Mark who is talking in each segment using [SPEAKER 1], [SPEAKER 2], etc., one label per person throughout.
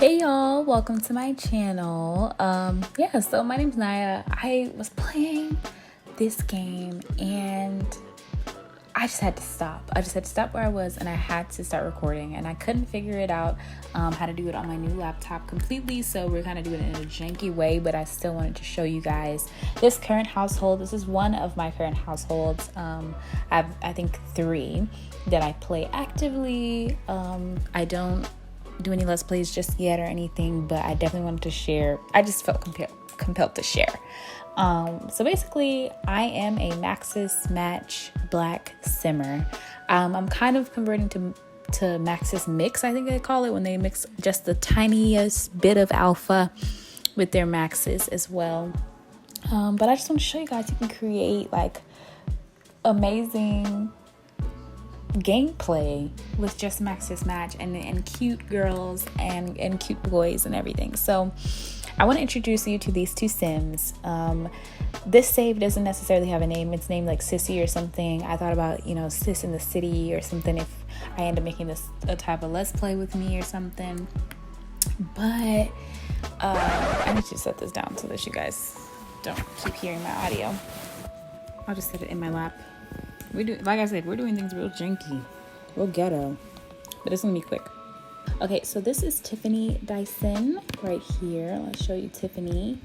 [SPEAKER 1] Hey y'all, welcome to my channel. So my name's Naya. I was playing this game and I just had to stop. I just had to stop where I was and I had to start recording, and I couldn't figure it out how to do it on my new laptop completely, so we're kind of doing it in a janky way, but I still wanted to show you guys this current household. This is one of my current households. I think 3 that I play actively. I don't do any Let's Plays just yet or anything, but I definitely wanted to share. I just felt compelled to share. So basically, I am a Maxis Match Black Simmer. I'm kind of converting to Maxis Mix, I think they call it, when they mix just the tiniest bit of alpha with their Maxis as well. But I just want to show you guys you can create like amazing gameplay with just Maxis Match and cute girls and cute boys and everything. So I want to introduce you to these 2 Sims. This save doesn't necessarily have a name. It's named like Sissy or something. I thought about, Sis in the City or something if I end up making this a type of Let's Play with me or something. But I need to set this down so that you guys don't keep hearing my audio. I'll just set it in my lap. Like I said, we're doing things real janky, real ghetto, but it's gonna be quick. Okay, so this is Tiffani Dyson right here. Let's show you Tiffani.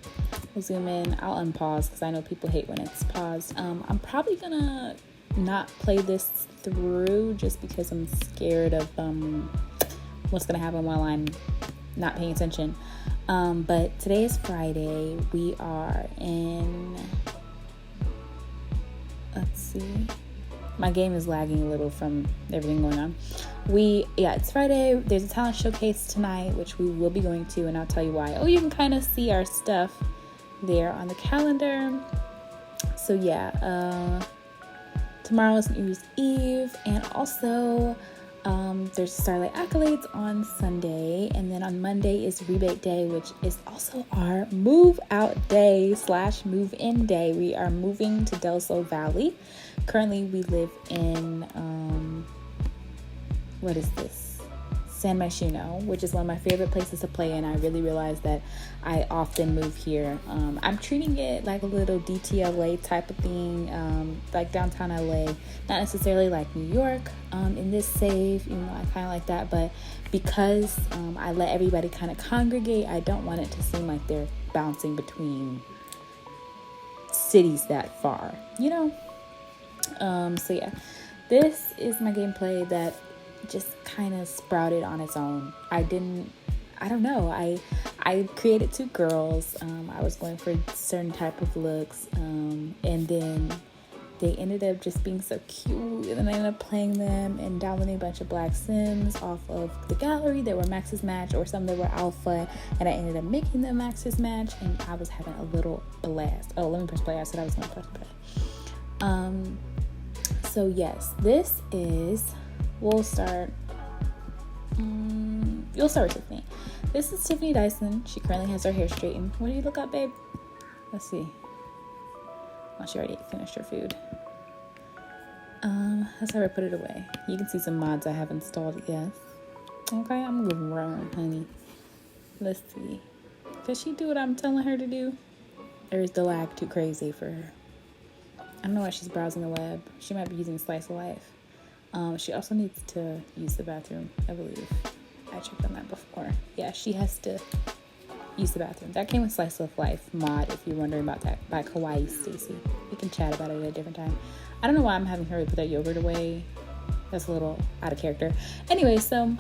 [SPEAKER 1] We'll zoom in. I'll unpause because I know people hate when it's paused. I'm probably gonna not play this through just because I'm scared of what's gonna happen while I'm not paying attention. But today is Friday. We are in. Let's see. My game is lagging a little from everything going on. It's Friday. There's a talent showcase tonight, which we will be going to, and I'll tell you why. Oh, you can kind of see our stuff there on the calendar. So tomorrow is New Year's Eve, and also there's Starlight Accolades on Sunday, and then on Monday is Rebate Day, which is also our move out day / move in day. We are moving to Del Sol Valley. Currently we live in what is this? San Myshuno, which is one of my favorite places to play in. I really realize that I often move here. I'm treating it like a little DTLA type of thing, like downtown LA, not necessarily like New York in this save, I kind of like that, but because I let everybody kind of congregate, I don't want it to seem like they're bouncing between cities that far, this is my gameplay that just kind of sprouted on its own. I don't know. I created 2 girls. I was going for a certain type of looks, and then they ended up just being so cute, and then I ended up playing them and downloading a bunch of Black Sims off of the gallery that were Maxis Match or some that were Alpha, and I ended up making them Maxis Match, and I was having a little blast. Oh, let me press play. I said I was going to press play. So yes, this is, you'll start with Tiffani. This is Tiffani Dyson. She currently has her hair straightened. What do you look up, babe? Let's see. Oh, she already finished her food. Let's have her put it away. You can see some mods I have installed, yes. Okay, I'm moving around, honey. Let's see. Does she do what I'm telling her to do? Or is the lag too crazy for her? I don't know why she's browsing the web. She might be using Slice of Life. She also needs to use the bathroom, I believe. I checked on that before. Yeah, she has to use the bathroom. That came with Slice of Life mod, if you're wondering about that, by Kawaii Stacy. We can chat about it at a different time. I don't know why I'm having her put that yogurt away. That's a little out of character. Anyway, so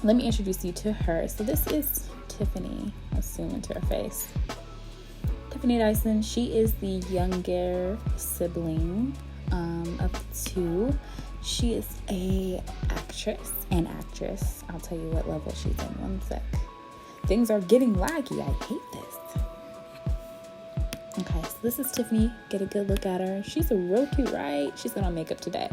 [SPEAKER 1] let me introduce you to her. So this is Tiffani. Let's zoom into her face. Tiffani Dyson, she is the younger sibling of the 2. She is an actress. I'll tell you what level she's in. One sec. Things are getting laggy. I hate this. Okay, so this is Tiffani. Get a good look at her. She's real cute, right? She's got on makeup today.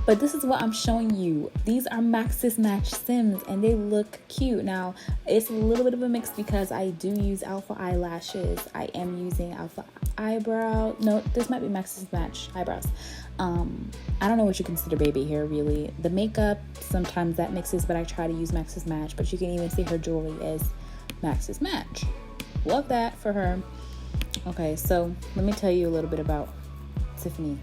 [SPEAKER 1] But this is what I'm showing you. These are Maxis Match Sims, and they look cute. Now, it's a little bit of a mix because I do use alpha eyelashes. I am using alpha eyebrow. No, this might be Maxis Match eyebrows. I don't know what you consider baby hair, really. The makeup, sometimes that mixes, but I try to use Max's Match. But you can even see her jewelry is Max's Match. Love that for her. Okay, so let me tell you a little bit about Tiffani.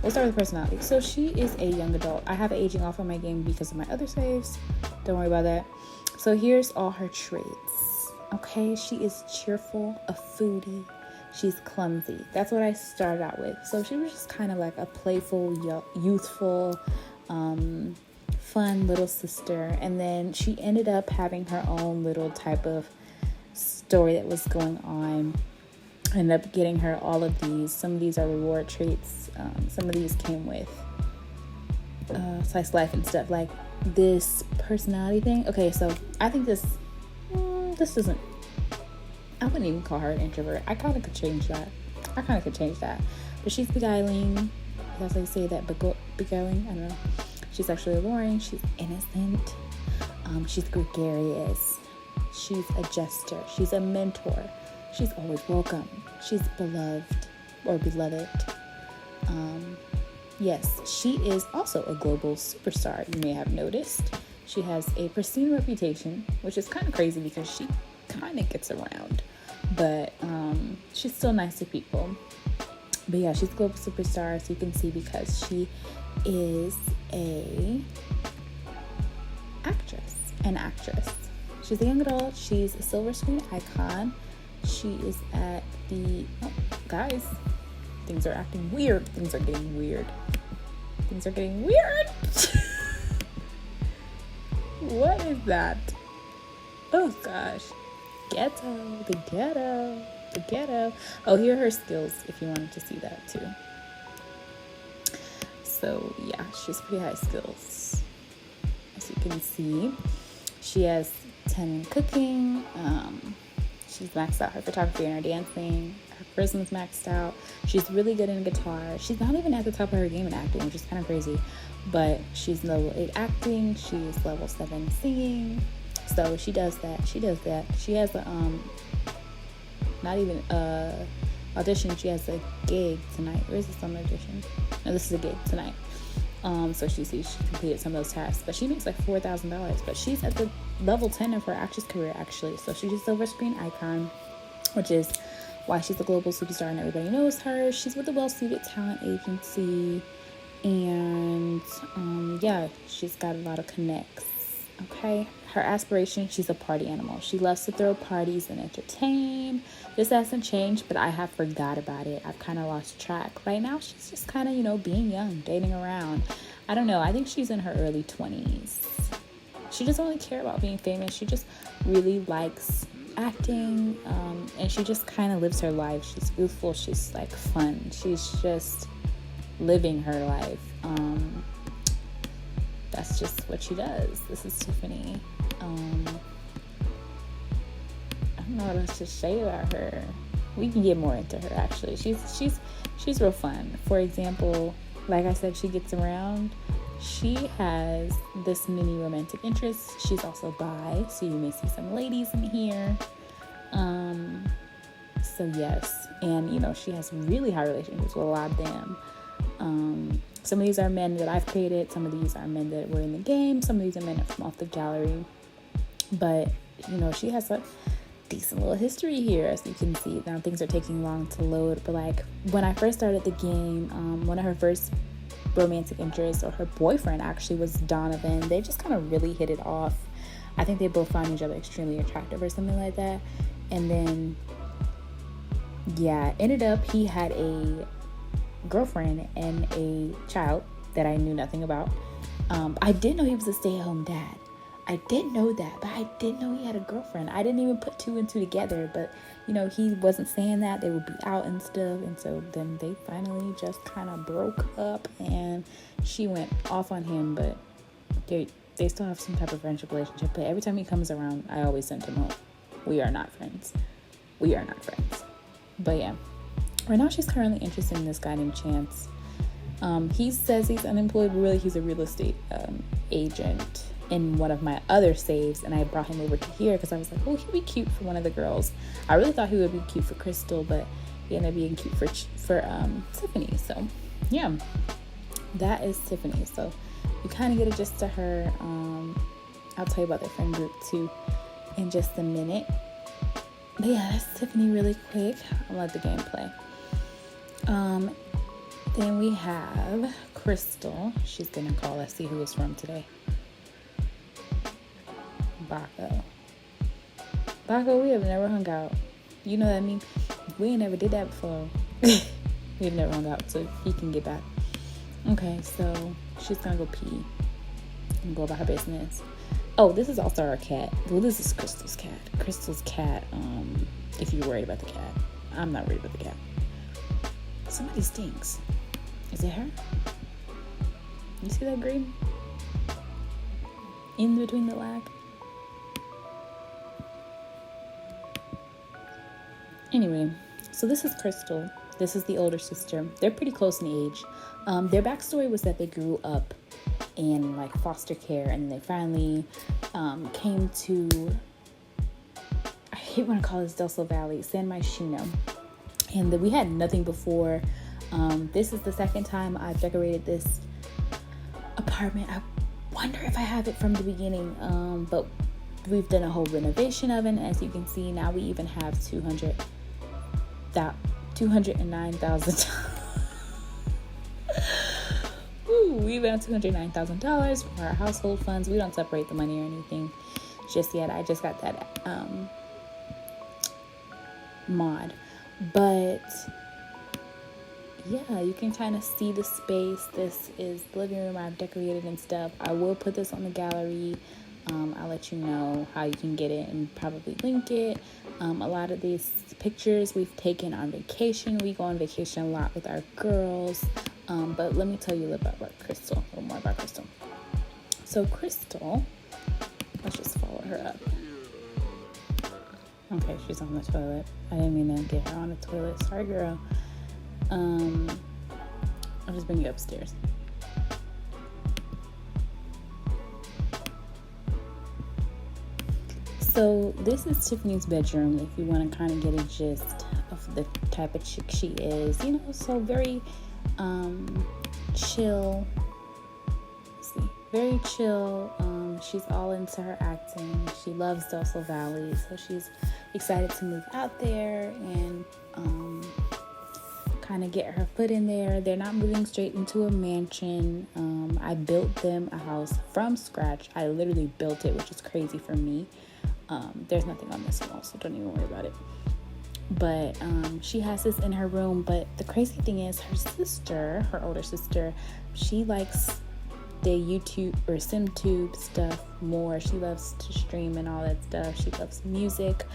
[SPEAKER 1] We'll start with personality. So she is a young adult. I have aging off on my game because of my other saves. Don't worry about that. So here's all her traits. Okay, she is cheerful, a foodie. She's clumsy. That's what I started out with. So she was just kind of like a playful, youthful, fun little sister. And then she ended up having her own little type of story that was going on. Ended up getting her all of these. Some of these are reward traits. Some of these came with slice life and stuff, like this personality thing. Okay, so I think this doesn't, I wouldn't even call her an introvert. I kind of could change that. But she's beguiling. That's how you say that. Beguiling. I don't know. She's actually alluring. She's innocent. She's gregarious. She's a jester. She's a mentor. She's always welcome. She's beloved or beloved. Yes, she is also a global superstar. You may have noticed. She has a pristine reputation, which is kind of crazy because she kind of gets around. But she's still nice to people. But yeah, she's a global superstar, as you can see, because she is an actress. She's a young adult. She's a silver screen icon. She is at the... Oh, guys, things are acting weird. Things are getting weird. What is that? Oh, gosh. The ghetto. Oh, here are her skills, if you wanted to see that, too. So, yeah, she has pretty high skills. As you can see, she has 10 in cooking. She's maxed out her photography and her dancing. Her charisma's maxed out. She's really good in guitar. She's not even at the top of her game in acting, which is kind of crazy. But she's level 8 acting. She's level 7 singing. So she does that. She has a not even audition. She has a gig tonight. Where's this on the audition? No, this is a gig tonight. So she completed some of those tasks, but she makes like $4,000. But she's at the level 10 of her actress career, actually. So she's a silver screen icon, which is why she's a global superstar and everybody knows her. She's with a well-suited talent agency, and yeah, she's got a lot of connects. Okay, her aspiration, she's a party animal. She loves to throw parties and entertain. This hasn't changed, but I have forgot about it. I've kind of lost track. Right now, she's just kind of, being young, dating around. I don't know. I think she's in her early 20s. She doesn't really care about being famous. She just really likes acting, and she just kind of lives her life. She's youthful. She's, like, fun. She's just living her life. That's just what she does. This is Tiffani. I don't know what else to say about her. We can get more into her, actually. She's real fun. For example, like I said, she gets around. She has this mini romantic interest. She's also bi, so you may see some ladies in here. So yes, and she has really high relationships with a lot of them. Some of these are men that I've created. Some of these are men that were in the game. Some of these are men from off the gallery. But, she has a decent little history here, as you can see. Now, things are taking long to load. But, like, when I first started the game, one of her first romantic interests, or her boyfriend, actually, was Donovan. They just kind of really hit it off. I think they both found each other extremely attractive or something like that. And then, yeah, ended up he had a girlfriend and a child that I knew nothing about. I didn't know he was a stay-at-home dad. I didn't know that, but I didn't know he had a girlfriend. I didn't even put two and two together, but he wasn't saying that. They would be out and stuff, and so then they finally just kind of broke up, and she went off on him, but they still have some type of friendship relationship. But every time he comes around, I always send him home. We are not friends. But yeah. Right now, she's currently interested in this guy named Chance. He says he's unemployed, but really he's a real estate agent in one of my other saves, and I brought him over to here because I was like, oh, he'd be cute for one of the girls. I really thought he would be cute for Krystle, but he ended up being cute for Tiffani. So yeah, that is Tiffani. So you kind of get a gist to her. I'll tell you about their friend group too in just a minute. But yeah, that's Tiffani really quick. I'll let the game play. Then we have Krystle. She's gonna call. Let's see who it's from today. Boho, we have never hung out. You know what I mean? We ain't never did that before. We've never hung out, so he can get back. Okay, so she's gonna go pee and go about her business. Oh, this is also our cat. Well, this is Krystle's cat. Krystle's cat, if you're worried about the cat. I'm not worried about the cat. Somebody stinks. Is it her? You see that green? In between the lag? Anyway, so this is Krystle. This is the older sister. They're pretty close in age. Their backstory was that they grew up in like foster care, and they finally came to, I hate when I call this Del Valley, San Myshuno. And we had nothing before. This is the second time I've decorated this apartment. I wonder if I have it from the beginning, but we've done a whole renovation of it. And as you can see, now we even have $209,000. We even have $209,000 for our household funds. We don't separate the money or anything just yet. I just got that mod. But yeah, you can kind of see the space. This is the living room I've decorated and stuff. I will put this on the gallery. I'll let you know how you can get it and probably link it. A lot of these pictures we've taken on vacation. We go on vacation a lot with our girls. But let me tell you a little more about Krystle. So Krystle, let's just follow her up. Okay, she's on the toilet. I didn't mean to get her on the toilet. Sorry, girl. I'll just bring you upstairs. So this is Tiffani's bedroom, if you want to kind of get a gist of the type of chick she is. You know, so very chill. Let's see, very chill. She's all into her acting. She loves Del Valley, so she's excited to move out there and kind of get her foot in there. They're not moving straight into a mansion. I built them a house from scratch. I literally built it, which is crazy for me. There's nothing on this wall, so don't even worry about it. But she has this in her room. But the crazy thing is, her older sister, she likes the YouTube or SimTube stuff more. She loves to stream and all that stuff. She loves music.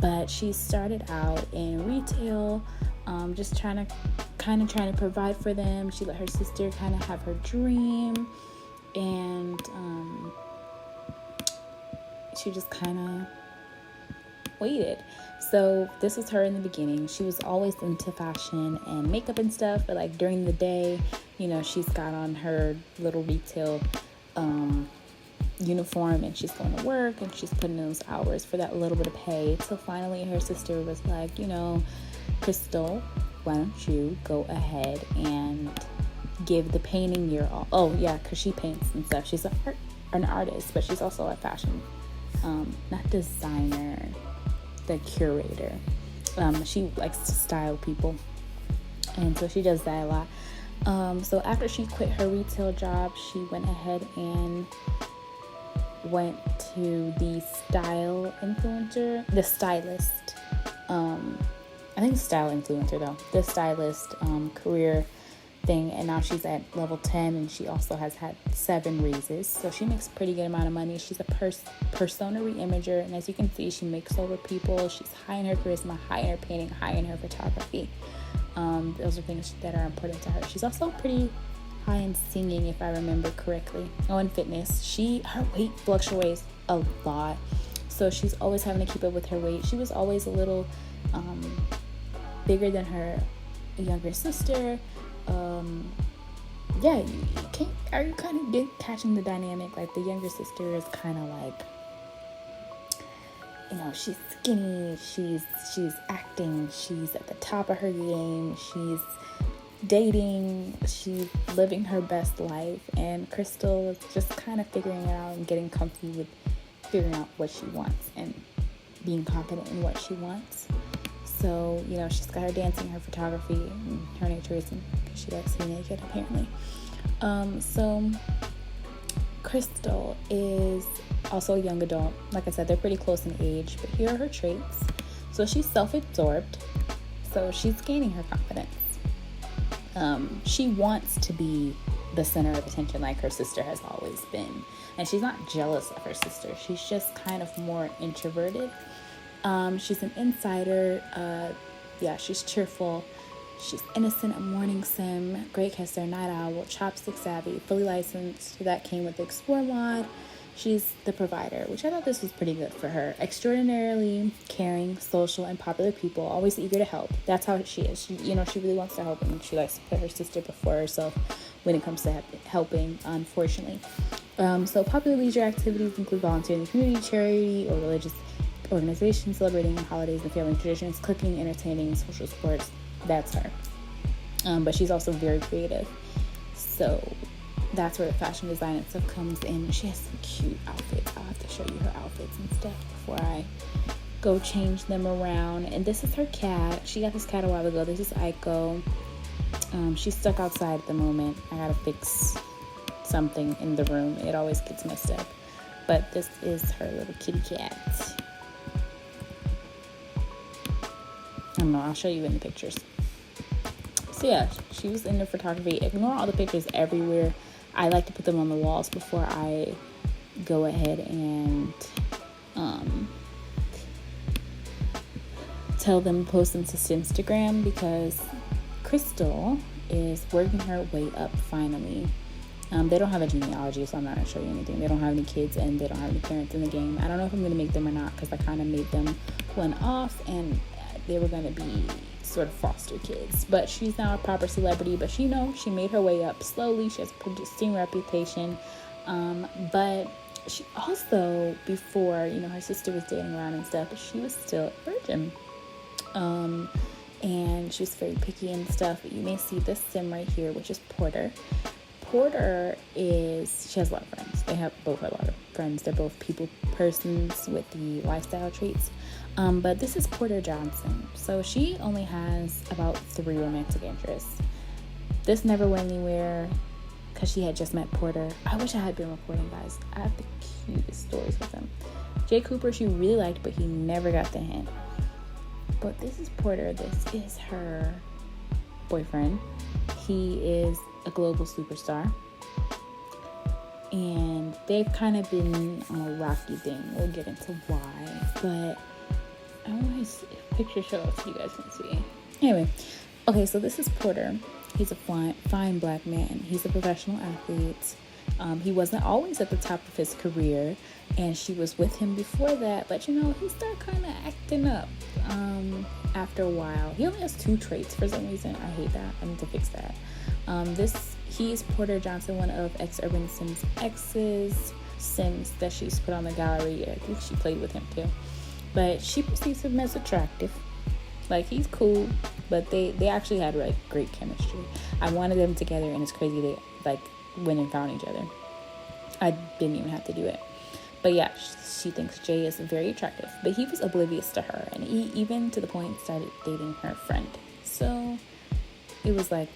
[SPEAKER 1] But she started out in retail, just trying to provide for them. She let her sister kind of have her dream, and she just kind of waited. So this was her in the beginning. She was always into fashion and makeup and stuff, but like during the day, you know, she's got on her little retail uniform, and she's going to work, and she's putting in those hours for that little bit of pay. So finally her sister was like, you know, Krystle, why don't you go ahead and give the painting your all. Oh yeah, because she paints and stuff. She's an artist, but she's also a fashion not designer, the curator. She likes to style people, and so she does that a lot. So after she quit her retail job, she went ahead and went to the stylist, I think style influencer though, the stylist career thing, and now she's at level 10, and she also has had 7 raises, so she makes a pretty good amount of money. She's a persona reimager, and as you can see, she makes over people. She's high in her charisma, high in her painting, high in her photography. Those are things that are important to her. She's also pretty high in singing, if I remember correctly. Oh, and fitness. Her weight fluctuates a lot, so she's always having to keep up with her weight. She was always a little bigger than her younger sister. Are you kind of catching the dynamic? Like, the younger sister is kind of like, you know, she's skinny, she's acting, she's at the top of her game, she's dating, she's living her best life, and Krystle is just kind of figuring it out and getting comfy with figuring out what she wants and being confident in what she wants. So, you know, she's got her dancing, her photography, and her naturism, because she likes to be naked, apparently. So Krystle is also a young adult. Like I said, they're pretty close in age, but here are her traits. So she's self-absorbed, so she's gaining her confidence. She wants to be the center of attention like her sister has always been. And she's not jealous of her sister. She's just kind of more introverted. She's an insider. She's cheerful. She's innocent, a morning sim, great kisser, night owl, chopstick savvy, fully licensed. That came with the Explore mod. She's the provider, which I thought this was pretty good for her. Extraordinarily caring, social, and popular people, always eager to help. That's how she is. She really wants to help, and she likes to put her sister before herself when it comes to helping, unfortunately. So popular leisure activities include volunteering in the community, charity, or religious organizations, celebrating holidays and family traditions, cooking, entertaining, social sports. That's her. But she's also very creative. So that's where the fashion design and stuff comes in. She has some cute outfits. I'll have to show you her outfits and stuff before I go change them around. And this is her cat. She got this cat a while ago. This is Aiko. She's stuck outside at the moment. I gotta fix something in the room. It always gets messed up. But this is her little kitty cat. I don't know. I'll show you in the pictures. So yeah, she was into photography. Ignore all the pictures everywhere. I like to put them on the walls before I go ahead and tell them to post them to Instagram, because Krystle is working her way up finally. They don't have a genealogy, so I'm not going to show you anything. They don't have any kids, and they don't have any parents in the game. I don't know if I'm going to make them or not, because I kind of made them one off, and they were going to be sort of foster kids. But she's now a proper celebrity, but she made her way up slowly. She has a pristine reputation. But she also, before, her sister was dating around and stuff, she was still a virgin. And she was very picky and stuff. But you may see this sim right here, which is Porter. Porter she has a lot of friends. They have both a lot of friends. They're both people persons with the lifestyle traits. But this is Porter Johnson. So she only has about 3 romantic interests. This never went anywhere because she had just met Porter. I wish I had been recording, guys. I have the cutest stories with him. Jay Cooper, she really liked, but he never got the hint. But this is Porter. This is her boyfriend. He is a global superstar. And they've kind of been on a rocky thing. We'll get into why. But I don't know his picture show up so you guys can see. Anyway, okay, so this is Porter. He's a fine black man. He's a professional athlete. He wasn't always at the top of his career, and she was with him before that, but he started kind of acting up after a while. He only has 2 traits for some reason. I hate that. I need to fix that. He is Porter Johnson, one of Urban Sims X's Sims that she's put on the gallery. I think she played with him too. But she perceives him as attractive. Like, he's cool, but they actually had great chemistry. I wanted them together, and it's crazy they went and found each other. I didn't even have to do it. But yeah, she thinks Jay is very attractive, but he was oblivious to her, and he even to the point started dating her friend. So it was like,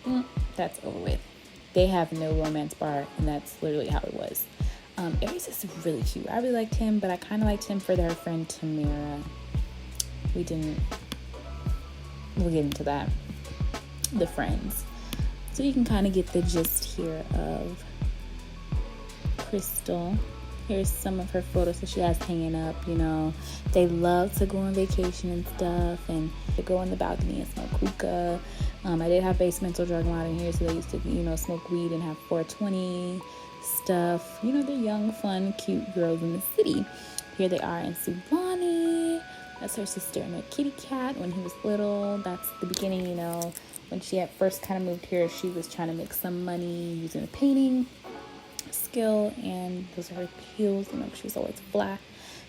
[SPEAKER 1] that's over with. They have no romance bar, and that's literally how it was. Aries is really cute. I really liked him, but I kind of liked him for her friend Tamara. We'll get into that. The friends. So you can kind of get the gist here of Krystle. Here's some of her photos that she has hanging up. They love to go on vacation and stuff, and to go on the balcony and smoke hookah. I did have basemental drug mod in here, so they used to, smoke weed and have 420 stuff. They're young, fun, cute girls in the city. Here they are in Suwannee. That's her sister and her kitty cat when he was little. That's the beginning, when she at first kind of moved here, she was trying to make some money using a painting skill, and those are her heels. She was always black.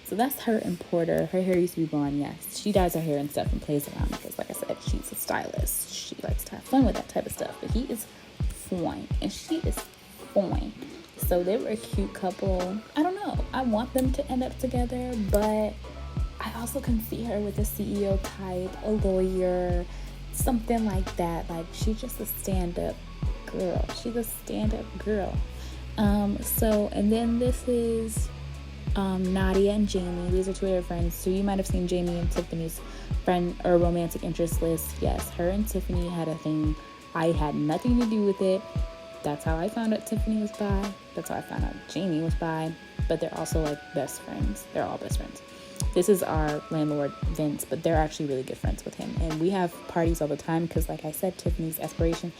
[SPEAKER 1] So that's her and Porter. Her hair used to be blonde, yes. She dyes her hair and stuff and plays around because, like I said, she's a stylist. She likes to have fun with that type of stuff. But he is fine, and she is fine. So they were a cute couple. I don't know. I want them to end up together, but I also can see her with a CEO type, a lawyer, something like that. Like, she's just a stand-up girl. She's a stand-up girl. And then this is Nadia and Jamie. These are two of their friends. So you might have seen Jamie and Tiffany's friend or romantic interest list. Yes, her and Tiffany had a thing. I had nothing to do with it. That's how I found out Tiffany was bi. That's how I found out Jamie was bi. But they're also like best friends. They're all best friends. This is our landlord, Vince, but they're actually really good friends with him. And we have parties all the time because, like I said, Tiffany's aspiration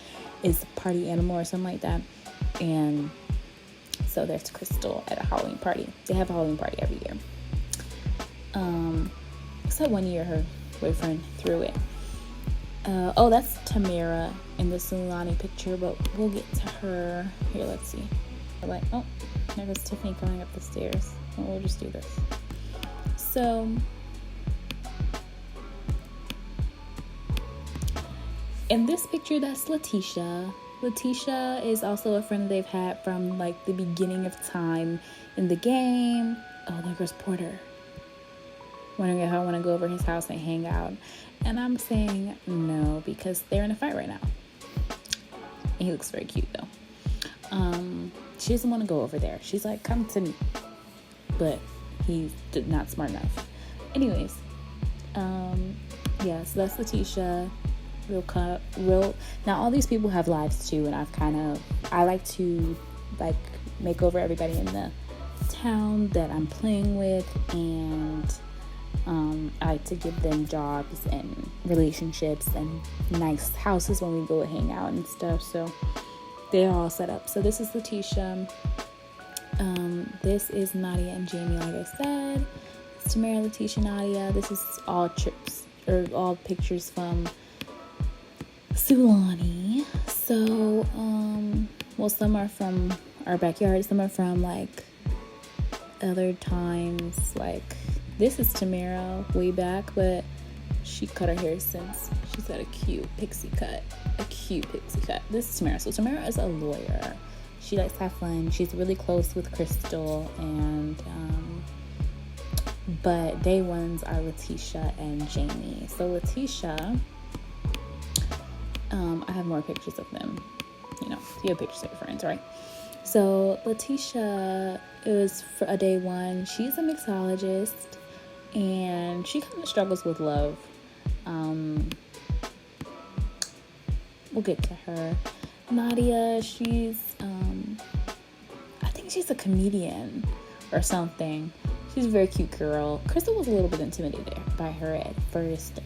[SPEAKER 1] is party animal or something like that. And so there's Krystle at a Halloween party. They have a Halloween party every year. Except one year her boyfriend threw it. That's Tamara in the Sulani picture, but we'll get to her. Here, let's see. Like, oh, there goes Tiffany going up the stairs. Well, we'll just do this. So, in this picture, that's Letitia. Letitia is also a friend they've had from like the beginning of time in the game. Oh, there goes Porter. Wondering if I want to go over his house and hang out. And I'm saying no because they're in a fight right now. And he looks very cute though. She doesn't want to go over there. She's like, come to me. But he's not smart enough. Anyways, so that's Letitia. Real. Now all these people have lives too, and I like to like make over everybody in the town that I'm playing with, and I like to give them jobs and relationships and nice houses when we go hang out and stuff. So they're all set up. So this is Letitia. This is Nadia and Jamie, like I said. It's Tamara, Letitia, Nadia. This is all pictures from Sulani. So, some are from our backyard, some are from like other times. Like this is Tamara way back, but she cut her hair since. She's got a cute pixie cut. This is Tamara. So Tamara is a lawyer. She likes to have fun. She's really close with Krystle, and but day ones are Letitia and Jamie. So Letitia, I have more pictures of them. You have pictures of your friends, right? So Letitia is for a day one. She's a mixologist, and she kind of struggles with love. We'll get to her. Nadia, she's I think she's a comedian or something. She's a very cute girl. Krystle was a little bit intimidated by her at first,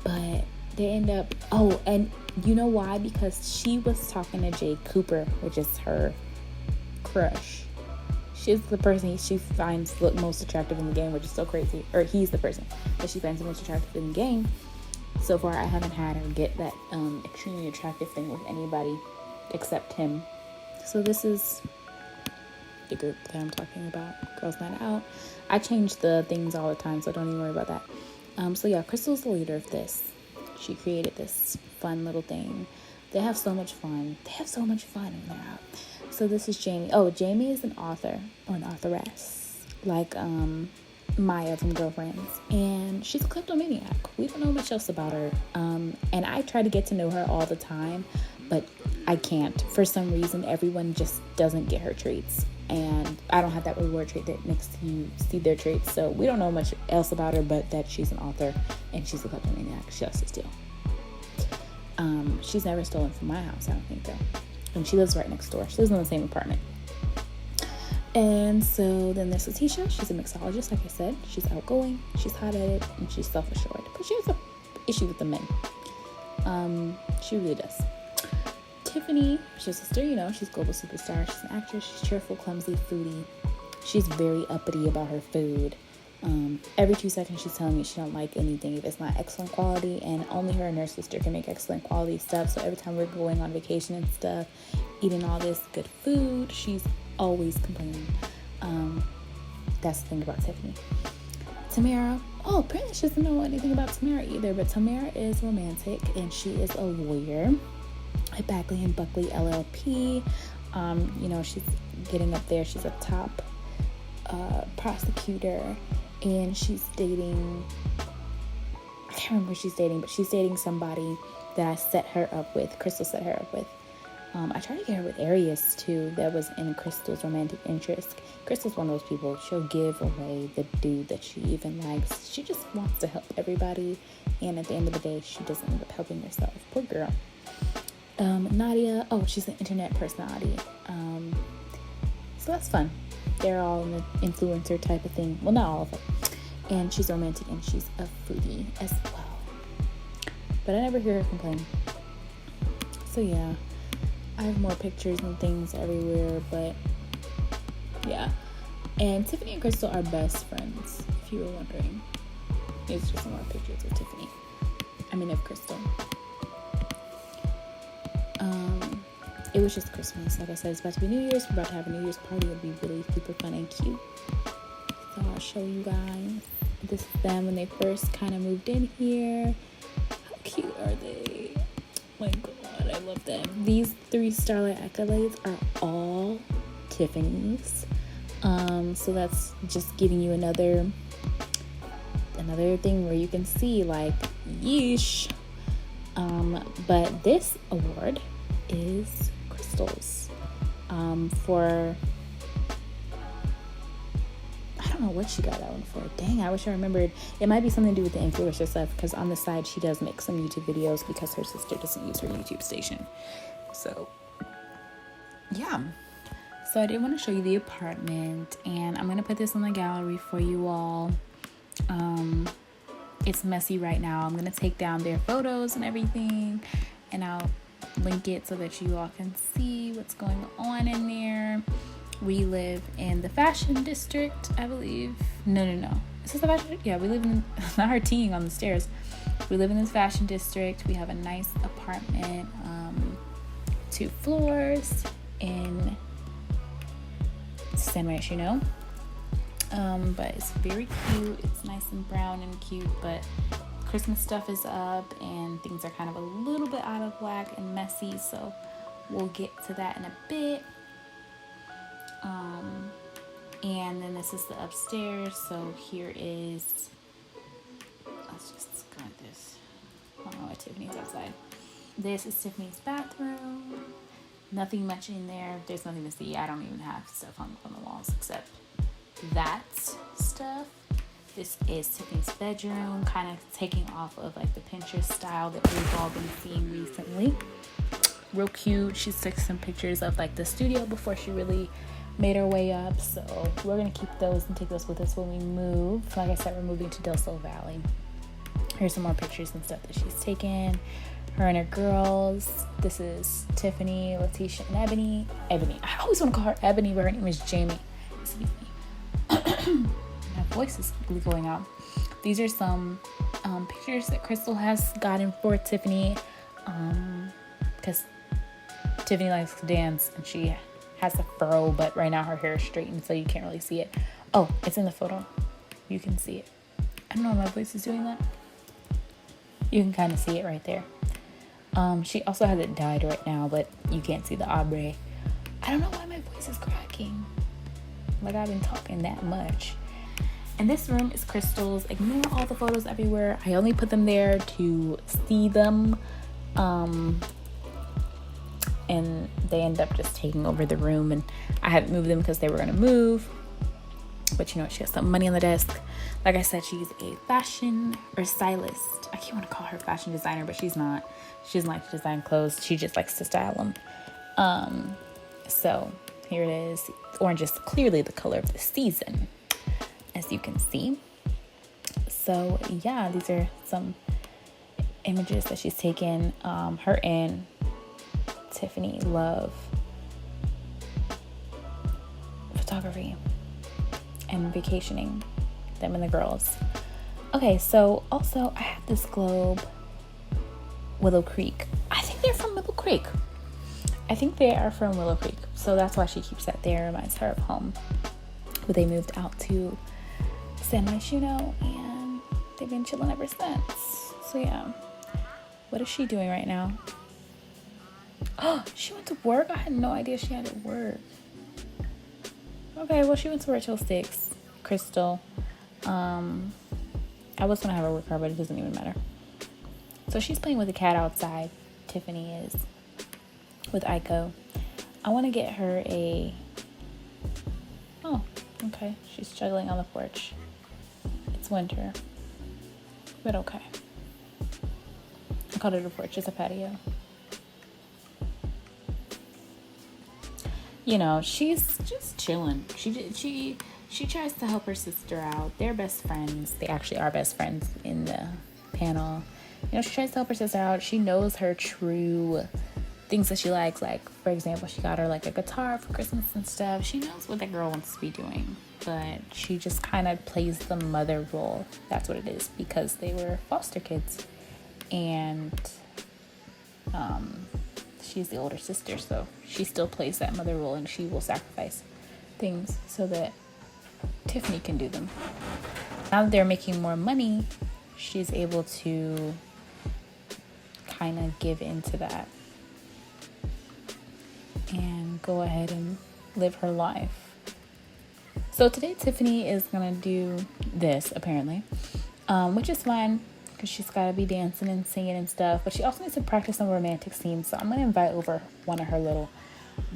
[SPEAKER 1] but they end up, and you know why? Because she was talking to Jay Cooper, which is her crush. She's the person she finds the most attractive in the game, which is so crazy. Or he's the person that she finds the most attractive in the game. So far, I haven't had her get that extremely attractive thing with anybody except him. So this is the group that I'm talking about, Girls Night Out. I change the things all the time, so don't even worry about that. Krystle's the leader of this. She created this fun little thing. They have so much fun. When they're out. So this is Jamie. Oh, Jamie is an author or an authoress, like Maya from Girlfriends, and she's a kleptomaniac. We don't know much else about her, and I try to get to know her all the time, but I can't. For some reason, everyone just doesn't get her traits, and I don't have that reward trait that makes you see their traits. So we don't know much else about her, but that she's an author and she's a kleptomaniac. She loves to steal. She's never stolen from my house, I don't think, though. And she lives right next door. She lives in the same apartment. And so then there's Letitia. She's a mixologist, like I said. She's outgoing, she's hot at it, and she's self-assured. But she has an issue with the men. She really does. Tiffani, she's a sister, she's a global superstar. She's an actress. She's cheerful, clumsy, foodie. She's very uppity about her food. Every 2 seconds she's telling me she don't like anything if it's not excellent quality, and only her and her sister can make excellent quality stuff. So every time we're going on vacation and stuff, eating all this good food, she's always complaining. That's the thing about Tiffani. Tamara, apparently she doesn't know anything about Tamara either, but Tamara is romantic, and she is a lawyer at Bagley and Buckley LLP. She's getting up there. She's a top prosecutor, and she's dating, I can't remember who she's dating, but she's dating somebody that I set her up with. Krystle set her up with. I tried to get her with Arius too. That was in Krystle's romantic interest. Krystle's one of those people. She'll give away the dude that she even likes. She just wants to help everybody, and at the end of the day, she doesn't end up helping herself. Poor girl. Nadia. She's an internet personality. So that's fun. They're all in the influencer type of thing. Well, not all of them. And she's romantic, and she's a foodie as well. But I never hear her complain. So yeah. I have more pictures and things everywhere, but yeah. And Tiffani and Krystle are best friends, if you were wondering. It's just some more pictures of Tiffani. Of Krystle. It was just Christmas. Like I said, it's about to be New Year's. We're about to have a New Year's party. It'll be really super fun and cute. So I'll show you guys. This is them when they first kind of moved in here. How cute are they? Oh my God, I love them. These 3 Starlight accolades are all Tiffany's. So that's just giving you another thing where you can see, like, yeesh. But this award is Krystle's. For, I don't know what she got that one for. Dang, I wish I remembered. It might be something to do with the influencer stuff, because on the side she does make some YouTube videos because her sister doesn't use her YouTube station. So yeah. So I did want to show you the apartment, and I'm going to put this on the gallery for you all. It's messy right now. I'm going to take down their photos and everything, and I'll link it so that you all can see what's going on in there. We live in the fashion district, I believe. No. Is this the fashion district? Yeah, we live in, not her teeing on the stairs. We live in this fashion district. We have a nice apartment, 2 floors in San Rancho, but it's very cute. It's nice and brown and cute, but Christmas stuff is up and things are kind of a little bit out of whack and messy, so we'll get to that in a bit. And then this is the upstairs. So here is, let's just go like this. I don't know why Tiffany's outside. This is Tiffany's bathroom. Nothing much in there. There's nothing to see. I don't even have stuff on the walls except that stuff. This is Tiffany's bedroom, kind of taking off of like the Pinterest style that we've all been seeing recently. Real cute. She took some pictures of like the studio before she really made her way up, so we're gonna keep those and take those with us when we move. Like I said, we're moving to Del Sol Valley. Here's some more pictures and stuff that she's taken. Her and her girls. This is Tiffani, Letitia, and Ebony. I always want to call her Ebony, but her name is Jamie. Excuse me. My voice is really going out. These are some pictures that Krystle has gotten for Tiffani, because Tiffani likes to dance and she has a fro, but right now her hair is straightened, so you can't really see it. Oh, it's in the photo. You can see it. I don't know why my voice is doing that. You can kind of see it right there. She also has it dyed right now, but you can't see the ombre. I don't know why my voice is cracking. Like, I've been talking that much. And this room is Krystle's. Ignore all the photos everywhere. I only put them there to see them. And they end up just taking over the room, and I haven't moved them because they were going to move. But you know, she has some money on the desk. Like I said, she's a fashion or stylist. I keep want to call her fashion designer, but she's not. She doesn't like to design clothes. She just likes to style them. So here it is. Orange is clearly the color of the season, as you can see. So yeah, these are some images that she's taken. Her and Tiffani love photography and vacationing, them and the girls. Okay, so also I have this globe, Willow Creek. I think they're from Willow Creek. I think they are from Willow Creek, so that's why she keeps that there. Reminds her of home. but they moved out to San Myshuno, and they've been chilling ever since. So yeah, what is she doing right now? Oh, she went to work? I had no idea she had to work. Okay, well, she went to work till 6. Krystle. I was gonna have her with her, but it doesn't even matter. So she's playing with the cat outside. Tiffani is with Aiko. I want to get her a... Oh, okay. She's juggling on the porch. It's winter, but okay. I called it a porch. It's a patio. You know, she's just chilling. She tries to help her sister out. They're best friends. They actually are best friends in the panel. You know, she tries to help her sister out. She knows her true things that she likes. Like, for example, she got her like a guitar for Christmas and stuff. She knows what that girl wants to be doing, but she just kind of plays the mother role. That's what it is, because they were foster kids, and she's the older sister, so she still plays that mother role, and she will sacrifice things so that Tiffani can do them. Now that they're making more money, she's able to kind of give into that and go ahead and live her life. So today Tiffani is gonna do this, apparently, which is fine because she's got to be dancing and singing and stuff, but she also needs to practice some romantic scenes. So I'm gonna invite over one of her little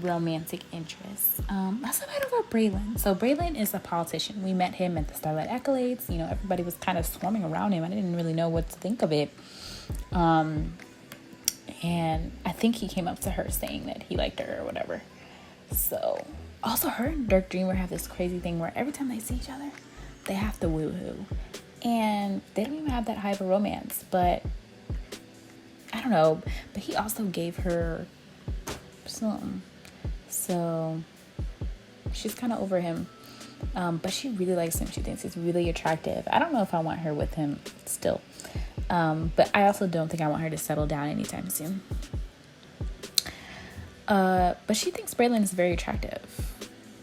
[SPEAKER 1] romantic interests. Let's invite over Braylon. So Braylon is a politician. We met him at the Starlight Accolades. You know, everybody was kind of swarming around him. I didn't really know what to think of it. And I think he came up to her saying that he liked her or whatever. So also her and Dirk Dreamer have this crazy thing where every time they see each other, they have to woohoo. And they don't even have that high of a romance, but I don't know. But he also gave her something. So she's kind of over him. But she really likes him. She thinks he's really attractive. I don't know if I want her with him still. But I also don't think I want her to settle down anytime soon. But she thinks Braylon is very attractive.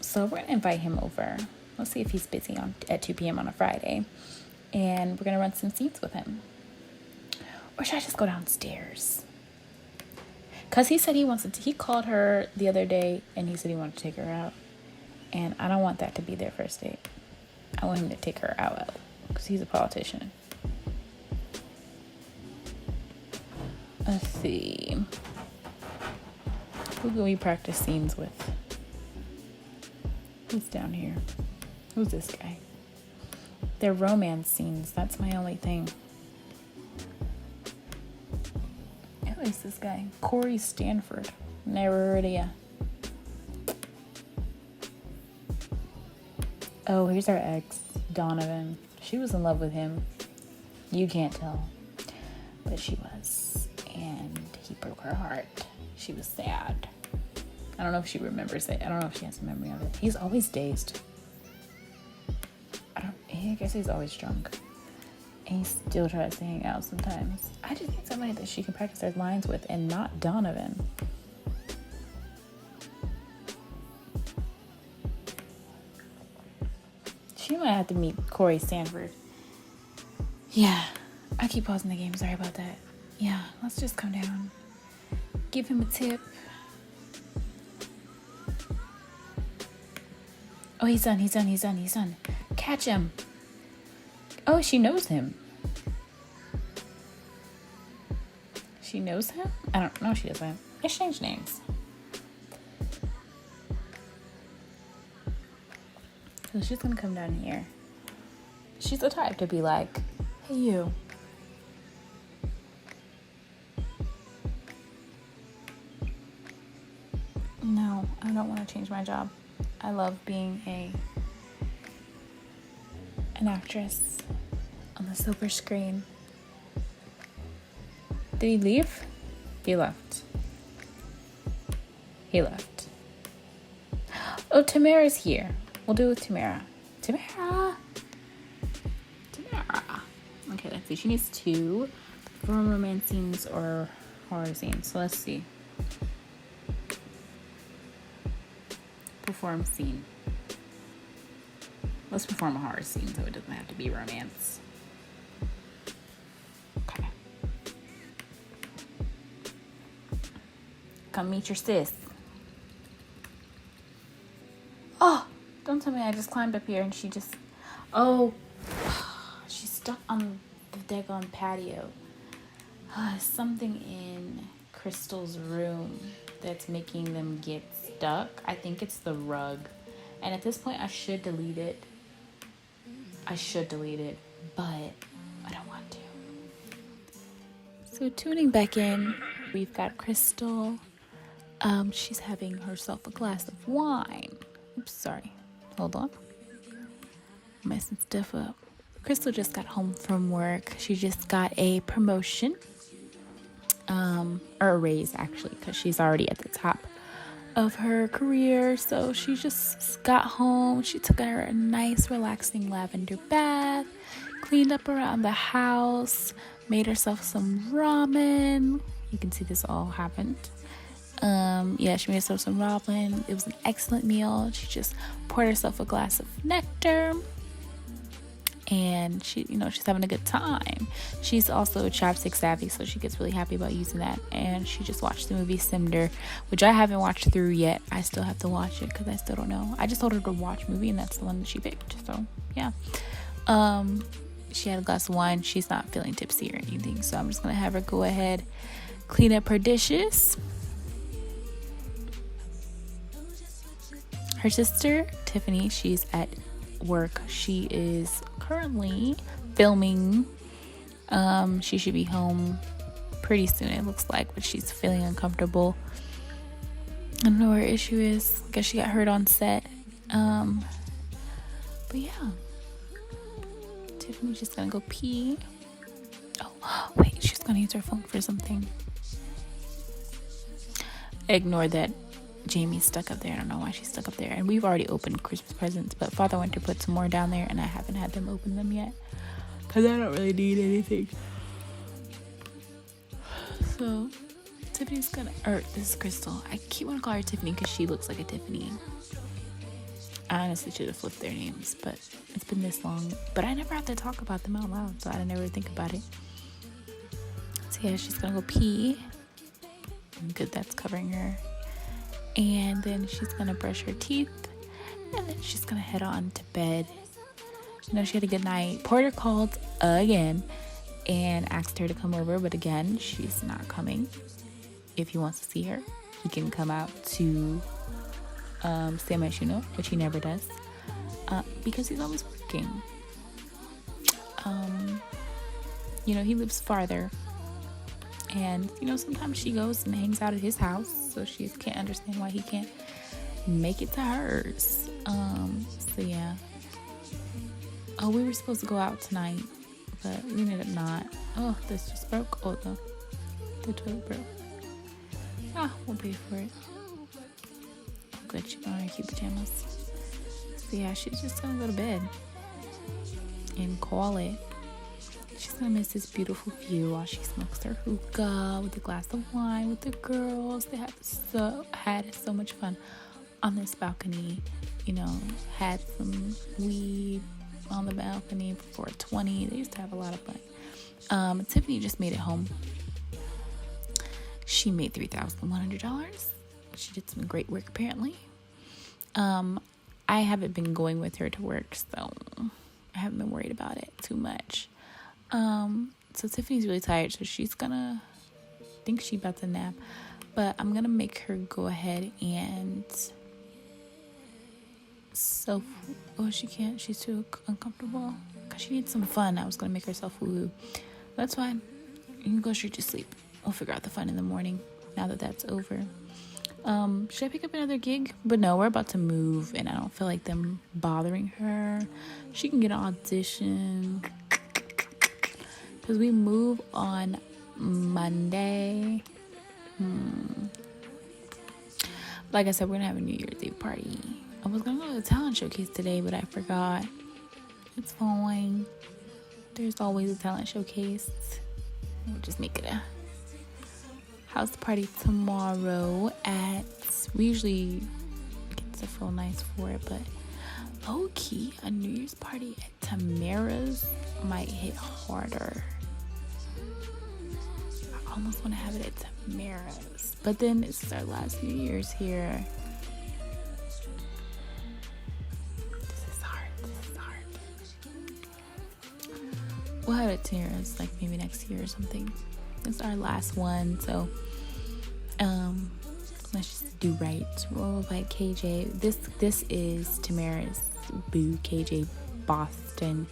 [SPEAKER 1] So we're going to invite him over. Let's see if he's busy at 2 p.m. on a Friday. And we're going to run some scenes with him. Or should I just go downstairs? Because he said he called her the other day and he said he wanted to take her out. And I don't want that to be their first date. I want him to take her out because he's a politician. Let's see. Who can we practice scenes with? Who's down here? Who's this guy? They're romance scenes. That's my only thing. Who is this guy? Corey Stanford. Never heard of ya. Oh, here's our ex, Donovan. She was in love with him. You can't tell. But she was. And he broke her heart. She was sad. I don't know if she remembers it. I don't know if she has a memory of it. He's always dazed. I guess he's always drunk. And he still tries to hang out sometimes. I just need somebody that she can practice their lines with and not Donovan. She might have to meet Corey Stanford. Yeah, I keep pausing the game. Sorry about that. Yeah, let's just come down. Give him a tip. Oh, he's done. Catch him. Oh, she knows him. She knows him? I don't know. She doesn't. Exchange names. So she's gonna come down here. She's the type to be like, hey, you. No, I don't want to change my job. I love being an actress on the silver screen. Did he leave? He left. Oh, Tamara's here. We'll do it with Tamara. Tamara. Okay, let's see. She needs 2 perform romance scenes or horror scenes. So let's see. Perform scene. Let's perform a horror scene so it doesn't have to be romance. Okay. Come meet your sis. Oh, don't tell me I just climbed up here and she just... Oh, she's stuck on the daggone patio. Something in Krystle's room that's making them get stuck. I think it's the rug. And at this point, I should delete it. But I don't want to. So tuning back in, we've got Krystle. She's having herself a glass of wine. Oops, sorry. Hold on. Messing stuff up. Krystle just got home from work. She just got a promotion. Or a raise, actually, because she's already at the top of her career. So she just got home. She took her a nice, relaxing lavender bath, cleaned up around the house, made herself some ramen. You can see this all happened. She made herself some ramen. It was an excellent meal. She just poured herself a glass of nectar. And she's having a good time. She's also chapstick savvy, so she gets really happy about using that. And she just watched the movie Cinder, which I haven't watched through yet. I still have to watch it because I still don't know. I just told her to watch movie, and that's the one that she picked. So yeah, she had a glass of wine. She's not feeling tipsy or anything, so I'm just gonna have her go ahead, clean up her dishes. Her sister Tiffani, she's at work. She is currently filming. She should be home pretty soon, it looks like, but she's feeling uncomfortable. I don't know what her issue is. I guess she got hurt on set. But yeah, Tiffany's just gonna go pee. Oh wait, she's gonna use her phone for something. Ignore that. Jamie's stuck up there. I don't know why she's stuck up there. And we've already opened Christmas presents, but Father Winter put some more down there, and I haven't had them open them yet because I don't really need anything. So Tiffany's gonna, this is Krystle. I keep wanting to call her Tiffany because she looks like a Tiffany. I honestly should have flipped their names, but it's been this long. But I never have to talk about them out loud, so I never think about it. So yeah, she's gonna go pee. Good, that's covering her. And then she's gonna brush her teeth, and then she's gonna head on to bed. She had a good night. Porter called again and asked her to come over, but again, she's not coming. If he wants to see her, he can come out to San Myshuno, which he never does, because he's always working. He lives farther. And, sometimes she goes and hangs out at his house, so she can't understand why he can't make it to hers. So yeah. Oh, we were supposed to go out tonight, but we ended up not. Oh, this just broke. Oh, no. The toilet broke. We'll pay for it. Oh, good. She's wearing her cute pajamas. So yeah, she's just gonna go to bed and call it. She's gonna miss this beautiful view while she smokes her hookah with a glass of wine with the girls. They had so much fun on this balcony. Had some weed on the balcony before 20. They used to have a lot of fun. Tiffany just made it home. She made $3,100. She did some great work apparently. I haven't been going with her to work, so I haven't been worried about it too much. So Tiffany's really tired, so she's gonna, I think she's about to nap, but I'm gonna make her go ahead and she can't, she's too uncomfortable because she needs some fun. I was gonna make herself woo. That's fine, you can go straight to sleep. We'll figure out the fun in the morning now that that's over. Should I pick up another gig? But no, we're about to move and I don't feel like them bothering her. She can get an audition because we move on Monday. Like I said, we're gonna have a New Year's Eve party. I was gonna go to the talent showcase today, but I forgot. It's fine. There's always a talent showcase. We'll just make it a house party tomorrow we usually get the full nights for it, but low key, a New Year's party at Tamara's might hit harder. I almost want to have it at Tamara's, but then this is our last New Year's here. This is hard. We'll have it at Tamara's like maybe next year or something. This is our last one, so let's just do right. We'll invite KJ. This is Tamara's boo, KJ Boston.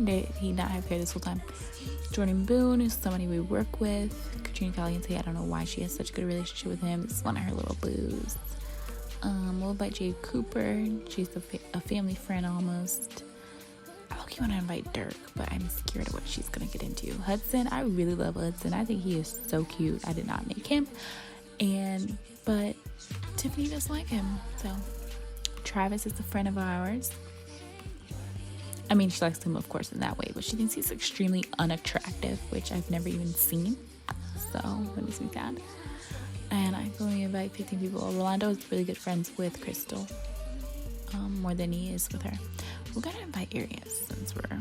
[SPEAKER 1] Did he not have hair this whole time? Jordan Boone is somebody we work with. Katrina Caliente, I don't know why she has such a good relationship with him. This is one of her little boos. We'll invite Jade Cooper. She's a family friend almost. I want to invite Dirk, but I'm scared of what she's going to get into. Hudson, I really love Hudson. I think he is so cute. I did not make him. But Tiffani doesn't like him. So Travis is a friend of ours. I mean, she likes him, of course, in that way, but she thinks he's extremely unattractive, which I've never even seen. So that makes me sad. And I can only invite 15 people. Rolando is really good friends with Krystle, more than he is with her. We're gonna invite Arius since we're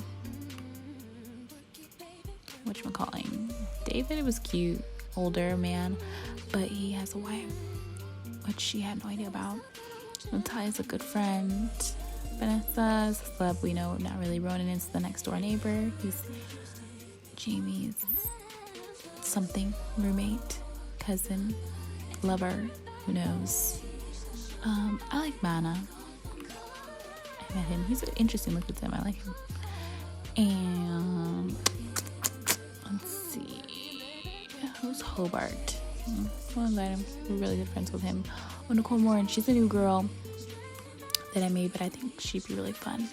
[SPEAKER 1] whatchamacalling. David was cute, older man, but he has a wife, which she had no idea about. Natalia's a good friend. Vanessa's a celeb we know, not really. Ronan is the next door neighbor. He's Jamie's something, roommate, cousin, lover, who knows. I like Mana. I met him. He's an interesting look with him. I like him. And let's see, who's Hobart? We'll invite him. We're really good friends with him. Oh, Nicole Moore, and she's a new girl that I made, but I think she'd be really fun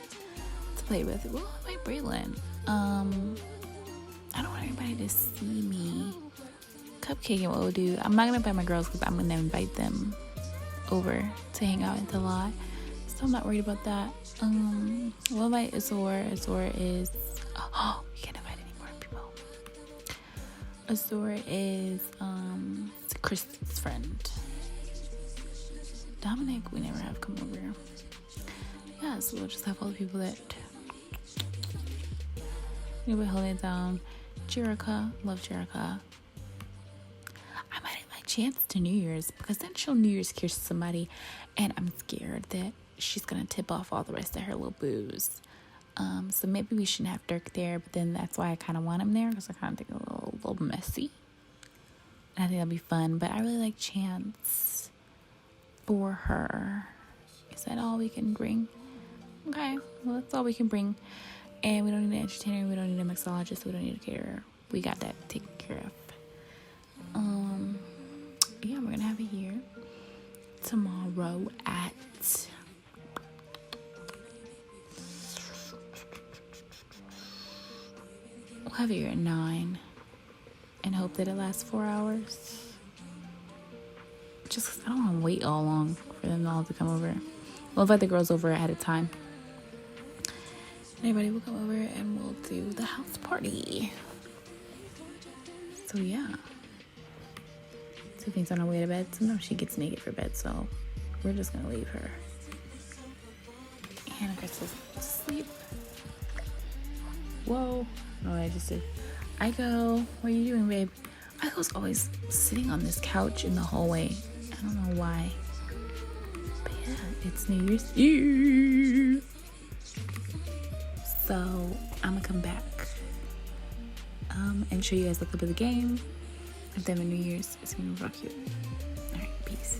[SPEAKER 1] to play with. We'll invite Braylon. I don't want anybody to see me cupcake and what we'll do. I'm not gonna invite my girls because I'm gonna invite them over to hang out at the lot, so I'm not worried about that. We'll invite Azor. Azor is we can't invite any more people. Azor is Krystle's friend. Dominic we never have come over. Yeah, so we'll just have all the people that anybody holding it down. Jerica, love Jerica. I might invite Chance to New Year's because then she'll New Year's kiss somebody, and I'm scared that she's gonna tip off all the rest of her little boos. So maybe we shouldn't have Dirk there, but then that's why I kind of want him there because I kind of think a little messy. And I think that'll be fun. But I really like Chance for her. Is that all we can bring? Okay, well that's all we can bring. And we don't need an entertainer, we don't need a mixologist, we don't need a caterer. We got that taken care of. Yeah, we're gonna have it here tomorrow at we'll have it here at 9 and hope that it lasts 4 hours. Just 'cause I don't want to wait all long for them all to come over. We'll invite the girls over ahead of time. Everybody will come over and we'll do the house party. So yeah. Tiffany's on her way to bed. Sometimes she gets naked for bed, so we're just gonna leave her. And Krystle's asleep. Whoa. Oh, I just did. Iko, what are you doing, babe? Iko's always sitting on this couch in the hallway. I don't know why. But yeah, it's New Year's Eve. So I'm gonna come back and show you guys a clip of the game of them in New Year's. It's gonna be real cute. Alright, peace.